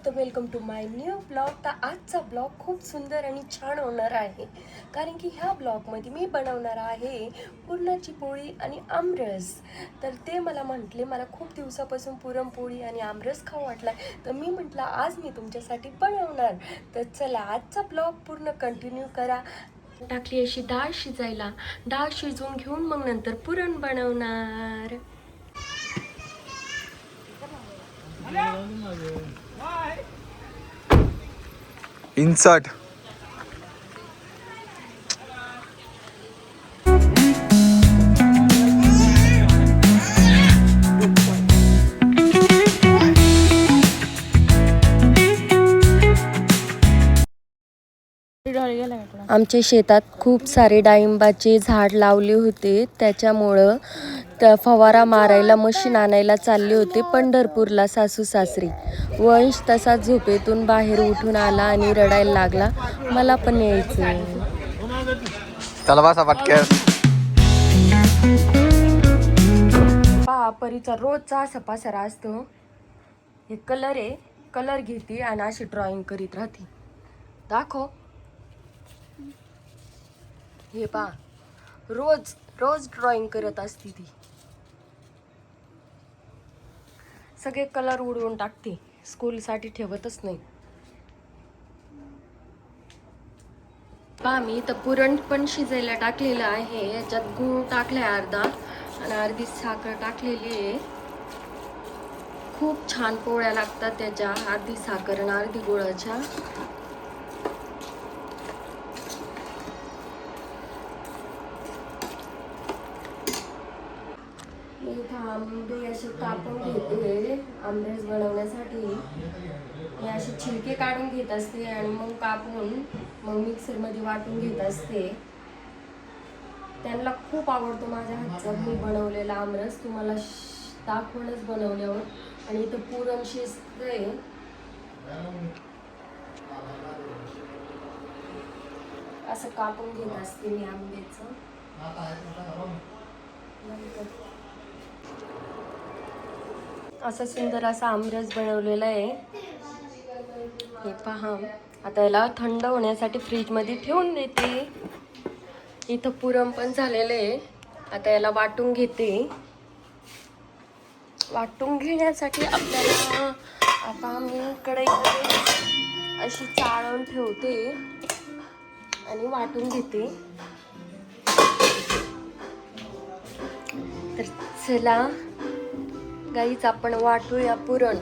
तर welcome to my new blog. तर आजचा ब्लॉग खूप सुंदर आणि छान होणार आहे, कारण की ह्या ब्लॉगमध्ये मी बनवणार आहे पुरणाची पोळी आणि आमरस. तर ते मला म्हटले, मला खूप दिवसापासून पुरणपोळी आणि आमरस खाऊ वाटला, तर मी म्हटलं आज मी तुमच्यासाठी बनवणार. तर चला आजचा ब्लॉग पूर्ण कंटिन्यू करा. टाकली अशी डाळ शिजायला, डाळ शिजवून घेऊन मग नंतर पुरण बनवणार. इन्सर्ट आमच्या शेतात खूप सारे डाळिंबाचे झाड लावले होते, त्याच्यामुळं त्या फवारा मारायला मशीन आणायला चालले होते पंढरपूरला सासू सासरी. वंश तसा झोपेतून बाहेर उठून आला आणि रडायला लागला, मला पण यायचं. चला बसा पटकन. पहा परीचा रोजचा असा पसारा असतो. हे कलर आहे, कलर घेते आणि अशी ड्रॉइंग करीत राहते. दाखव. हे पहा, रोज रोज ड्रॉइंग करत असते ती. सगळे कलर उडवून टाकते, स्कूलसाठी ठेवतच नाही. पहा मी तर पुरण पण शिजायला टाकलेलं आहे. याच्यात गूळ टाकलाय अर्धा आणि अर्धी साखर टाकलेली आहे. खूप छान पोळ्या लागतात त्याच्या, अर्धी साखर आणि अर्धी गुळाच्या. इथं आंबे असे कापून घेते आमरस बनवण्यासाठी. मी असे छिलके काढून घेत असते आणि मग कापून मग मिक्सरमध्ये वाटून घेत असते. त्यांना खूप आवडतो माझ्या हातचा मी बनवलेला आमरस. तुम्हाला दाखवूनच बनवल्यावर. आणि इथं पुरण शिजतंय. असं कापून घेत असते मी आंब्याचं. असं सुंदर असा आमरस बनवलेला आहे. हे पहा, आता याला थंड होण्यासाठी फ्रीजमध्ये ठेवून देते. इथं पुरण पण झालेलं आहे. आता याला वाटून घेते. वाटून घेण्यासाठी आपल्याला आता मी कढईमध्ये अशी चाळून ठेवते आणि वाटून घेते. तर चला गाईच आपण वाटूया पुरण.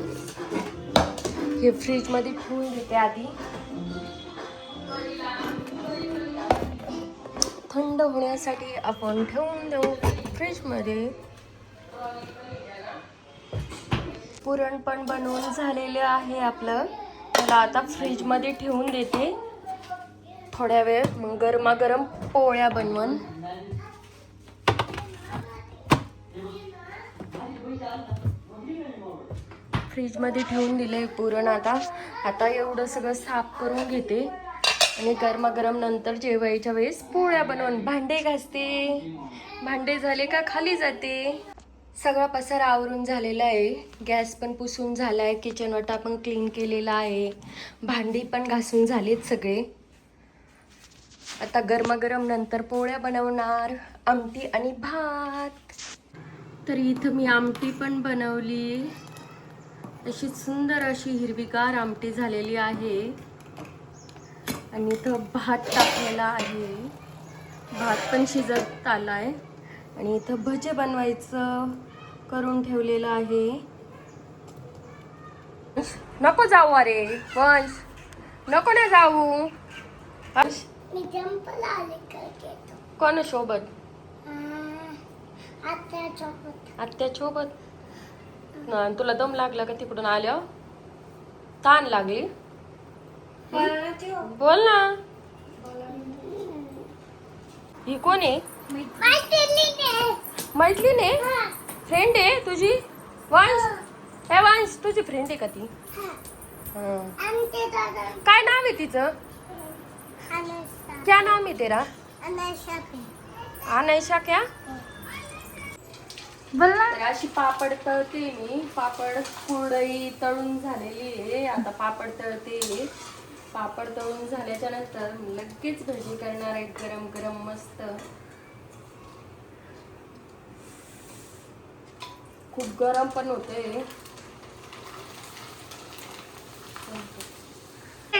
हे फ्रीजमध्ये ठेवून देते आधी, थंड होण्यासाठी आपण ठेवून देऊ फ्रीजमध्ये. पुरण पण बनवून झालेले आहे आपलं. त्याला आता फ्रीजमध्ये ठेवून देते थोड्या वेळ, मग गरमागरम पोळ्या बनवून. फ्रीजमध्ये ठेवून दिले पुरण. आता एवढं सगळं साफ करून घेते आणि गरमागरम नंतर जेवायच्या वेळेस पोळ्या बनवून. भांडे घासते. भांडे झाले का खाली जाते. सगळा पसारा आवरून झालेला आहे. गॅस पण पुसून झाला आहे. किचन वाटा पण क्लीन केलेला आहे. भांडी पण घासून झालीत सगळे. आता गरमागरम नंतर पोळ्या बनवणार, आमटी आणि भात. तर इथं मी आमटी पण बनवली. अशी सुंदर अशी हिरवीगार आमटी झालेली आहे. आणि इथं भात टाकलेला आहे. भात पण शिजत आलाय. आणि इथं भजे बनवायचं करून ठेवलेलं आहे. नको जाऊ, अरे वंश नको ना जाऊ. कोण सोबत? आत्या सोबत. तुला दम लागला का तिकडून आल्यावर? ताण लागली? बोल ना. ही कोण आहे? मैत्रीण आहे? फ्रेंड आहे तुझी? वंश, हे वंश तुझी फ्रेंड आहे का ती? काय नाव आहे तिचं? क्या नाम है तेरा? अनायशा. क्या? बोल ना. तर अशी पापड तळते मी. पापड कुरडई तळून झालेली आहे. आता पापड तळते. पापड तळून झाल्याच्या नंतर लगेच भजी करणार आहे गरम गरम मस्त. खूप गरम पण होते.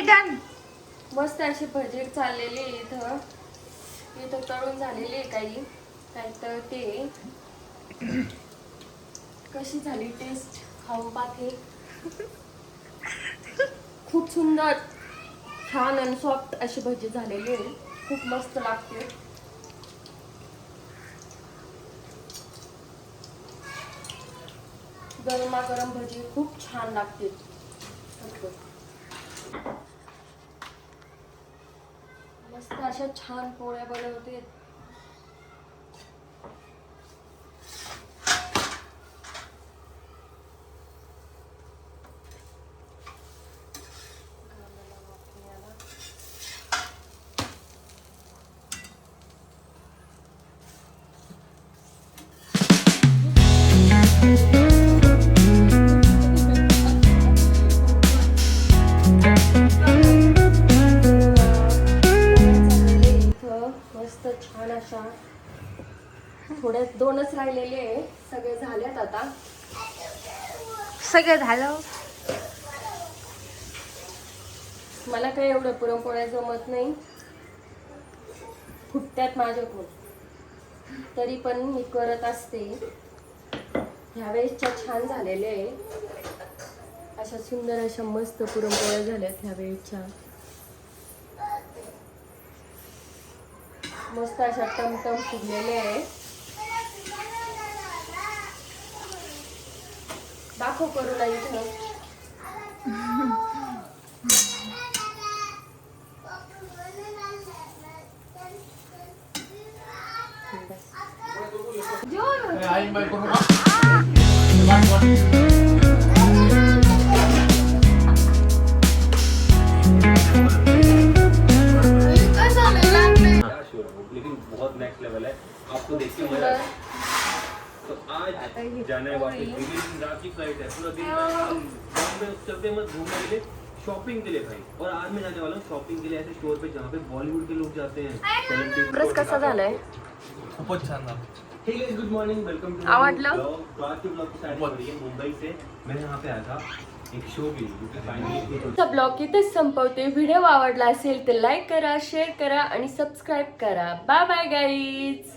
डन. मस्त अशी भजी चाललेली आहे इथं. इथं तळून झालेली आहे काही तळते. कशी झाली टेस्ट खाऊन पाहते. खूप सुंदर छान आणि सॉफ्ट अशी भजी झालेली आहे. खूप मस्त लागते. गरमागरम भजी खूप छान लागते. मस्त अशा छान पोळ्या बनवते. मस्त छान अशा थोड्या 2च राहिलेले आहे. सगळे झालेत आता. सगळं झालं. मला काही एवढं पुरणपोळ्या जमत नाही. फुटत्यात माझ्याकडून. तरी पण मी करत असते. ह्यावेळेसच्या छान झालेले आहे. अशा सुंदर अशा मस्त पुरणपोळ्या झाल्यात ह्यावेळेसच्या. मस्त अशा टमटम फुगलेले आहे. दाखव करू नाही इथं. लेकिन बहुत नेक्स्ट लेवल है. आपको देख के मजा आएगा. तो आज जाना है वापस. दिल्ली दिन रात की फ्लाइट है. पूरा दिन हम बॉम्बे चलते मत घूमने के लिए, शॉपिंग के लिए भाई. और आज मैं जाने वाला हूँ शॉपिंग के लिए ऐसे स्टोर पे जहाँ पे बॉलीवुड के लोग जाते हैं. ड्रेस कसा झालाय? खूपच छान झालं. Hey guys, good morning, welcome to आवडलं? तो आज के ब्लॉग की स्टार्ट हो रही है मुंबई से. मैं यहाँ पे आया था एक शो के लिए, क्योंकि फाइनली ब्लॉग इथेच संपवते. व्हिडिओ आवडला असेल तर लाईक करा, शेअर करा आणि सबस्क्राईब करा. Bye bye guys.